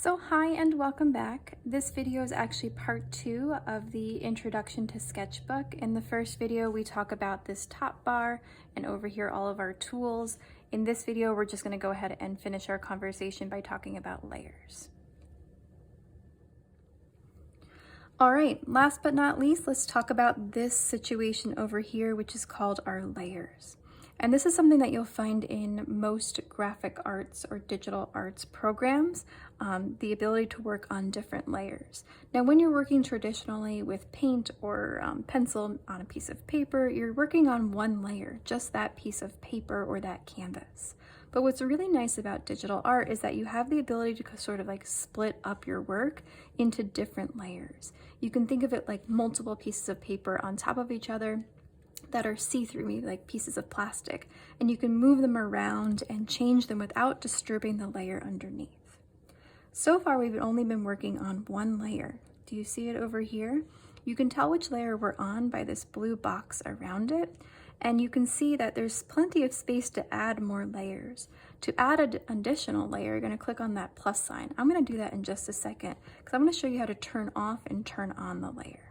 So hi and welcome back. This video is actually part 2 of the introduction to Sketchbook. In the first video we talk about this top bar and over here all of our tools. In this video we're just going to go ahead and finish our conversation by talking about layers. All right, last but not least, let's talk about this situation over here, which is called our layers. And this is something that you'll find in most graphic arts or digital arts programs, the ability to work on different layers. Now, when you're working traditionally with paint or pencil on a piece of paper, you're working on one layer, just that piece of paper or that canvas. But what's really nice about digital art is that you have the ability to sort of like split up your work into different layers. You can think of it like multiple pieces of paper on top of each other that are see-through, maybe like pieces of plastic, and you can move them around and change them without disturbing the layer underneath. So far, we've only been working on one layer. Do you see it over here? You can tell which layer we're on by this blue box around it, and you can see that there's plenty of space to add more layers. To add an additional layer, you're going to click on that plus sign. I'm going to do that in just a second because I'm going to show you how to turn off and turn on the layer.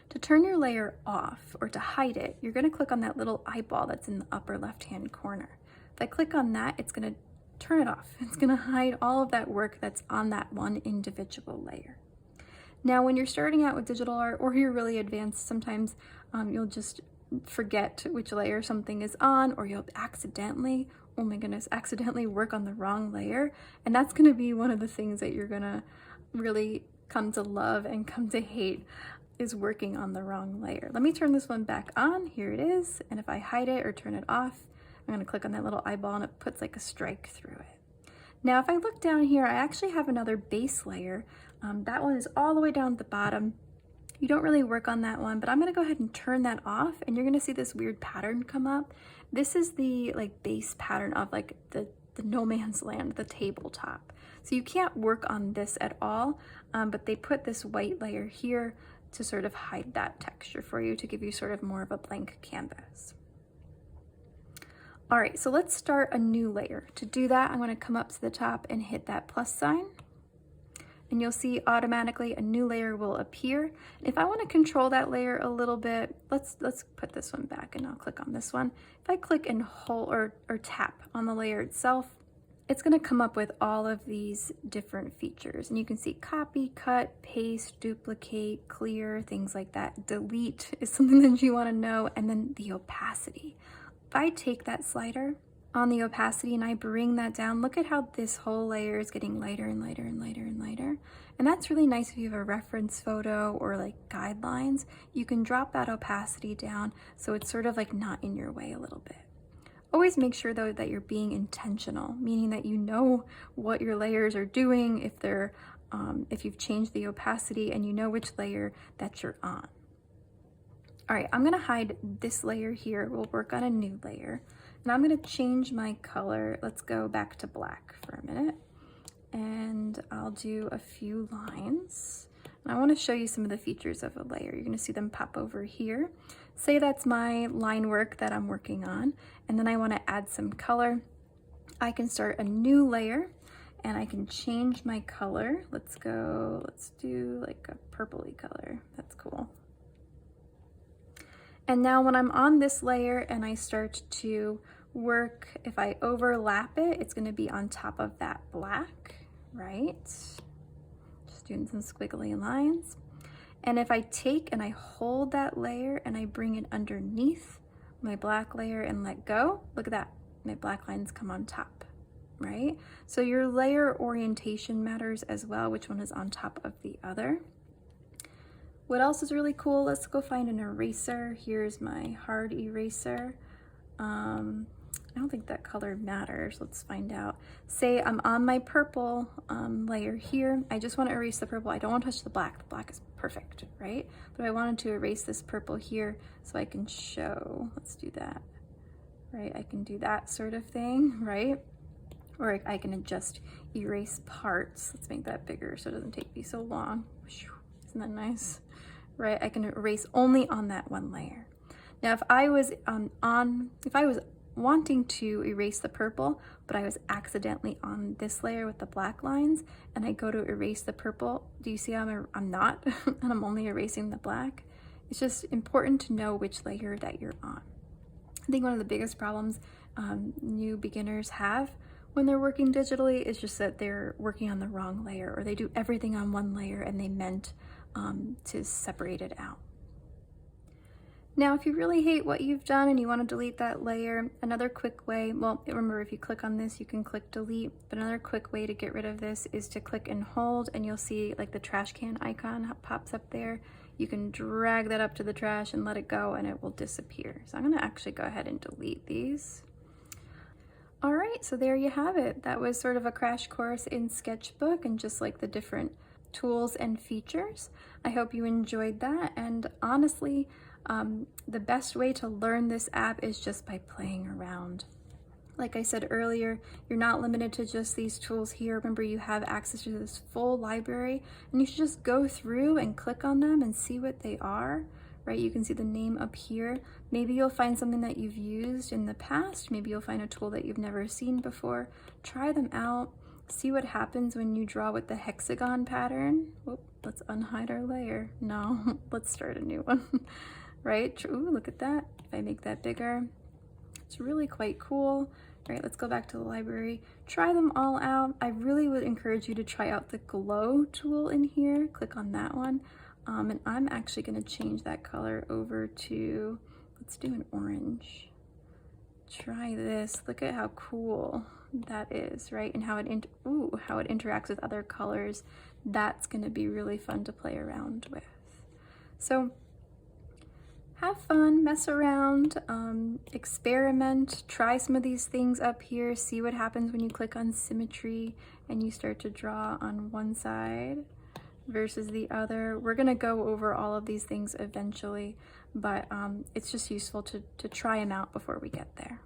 To turn your layer off or to hide it, you're going to click on that little eyeball that's in the upper left-hand corner. If I click on that, it's going to turn it off. It's going to hide all of that work that's on that one individual layer. Now, when you're starting out with digital art or you're really advanced, sometimes you'll just forget which layer something is on, or you'll accidentally, oh my goodness, accidentally work on the wrong layer. And that's going to be one of the things that you're going to really come to love and come to hate, is working on the wrong layer. Let me turn this one back on. Here it is. And if I hide it or turn it off, I'm going to click on that little eyeball and it puts like a strike through it. Now, if I look down here, I actually have another base layer. That one is all the way down at the bottom. You don't really work on that one, but I'm going to go ahead and turn that off, and you're going to see this weird pattern come up. This is the like base pattern of like the no man's land, the tabletop. So you can't work on this at all, but they put this white layer here to sort of hide that texture for you, to give you sort of more of a blank canvas. All right, so let's start a new layer. To do that, I'm going to come up to the top and hit that plus sign, and you'll see automatically a new layer will appear. If I want to control that layer a little bit, let's put this one back and I'll click on this one. If I click and hold or tap on the layer itself, it's going to come up with all of these different features, and you can see copy, cut, paste, duplicate, clear, things like that. Delete is something that you want to know, and then the opacity. If I take that slider on the opacity and I bring that down, look at how this whole layer is getting lighter and lighter and lighter and lighter. And that's really nice if you have a reference photo or like guidelines. You can drop that opacity down so it's sort of like not in your way a little bit. Always make sure though that you're being intentional, meaning that you know what your layers are doing, if they're if you've changed the opacity and you know which layer that you're on. All right, I'm gonna hide this layer here. We'll work on a new layer, and I'm gonna change my color. Let's go back to black for a minute, and I'll do a few lines. And I want to show you some of the features of a layer. You're gonna see them pop over here. Say that's my line work that I'm working on, and then I want to add some color. I can start a new layer and I can change my color. Let's do like a purpley color. That's cool. And now when I'm on this layer and I start to work, if I overlap it, it's going to be on top of that black, right? Just doing some squiggly lines. And if I take and I hold that layer and I bring it underneath my black layer and let go, look at that, my black lines come on top, right? So your layer orientation matters as well, which one is on top of the other. What else is really cool? Let's go find an eraser. Here's my hard eraser. I don't think that color matters. Let's find out. Say I'm on my purple layer here. I just want to erase the purple. I don't want to touch the black. The black is perfect, right? But I wanted to erase this purple here so I can show. Let's do that, right? I can do that sort of thing, right? Or I can just erase parts. Let's make that bigger so it doesn't take me so long. Isn't that nice? Right? I can erase only on that one layer. Now, if I was wanting to erase the purple, but I was accidentally on this layer with the black lines, and I go to erase the purple. Do you see how I'm not? And I'm only erasing the black? It's just important to know which layer that you're on. I think one of the biggest problems new beginners have when they're working digitally is just that they're working on the wrong layer, or they do everything on one layer and they meant to separate it out. Now, if you really hate what you've done and you want to delete that layer, another quick way, well, remember if you click on this, you can click delete, but another quick way to get rid of this is to click and hold, and you'll see like the trash can icon pops up there. You can drag that up to the trash and let it go and it will disappear. So I'm going to actually go ahead and delete these. All right, so there you have it. That was sort of a crash course in Sketchbook and just like the different tools and features. I hope you enjoyed that, and honestly, the best way to learn this app is just by playing around. Like I said earlier, you're not limited to just these tools here. Remember, you have access to this full library, and you should just go through and click on them and see what they are, right? You can see the name up here. Maybe you'll find something that you've used in the past. Maybe you'll find a tool that you've never seen before. Try them out. See what happens when you draw with the hexagon pattern. Whoop, let's unhide our layer. No, let's start a new one. Right? Ooh, look at that. If I make that bigger, it's really quite cool. All right, let's go back to the library. Try them all out. I really would encourage you to try out the glow tool in here. Click on that one. And I'm actually going to change that color over to, let's do an orange. Try this. Look at how cool that is, right? And how it interacts with other colors. That's going to be really fun to play around with. So have fun, mess around, experiment, try some of these things up here, see what happens when you click on symmetry and you start to draw on one side versus the other. We're gonna go over all of these things eventually, but it's just useful to try them out before we get there.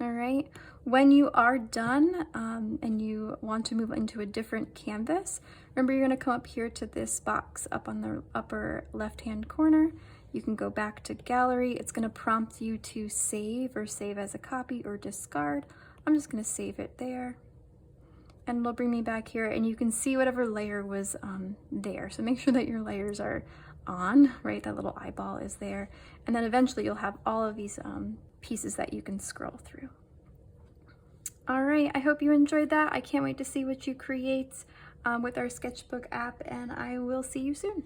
All right, when you are done and you want to move into a different canvas, remember you're gonna come up here to this box up on the upper left-hand corner. You can go back to gallery. It's going to prompt you to save or save as a copy or discard. I'm just going to save it there. And it'll bring me back here and you can see whatever layer was there. So make sure that your layers are on, right? That little eyeball is there. And then eventually you'll have all of these pieces that you can scroll through. All right, I hope you enjoyed that. I can't wait to see what you create with our Sketchbook app, and I will see you soon.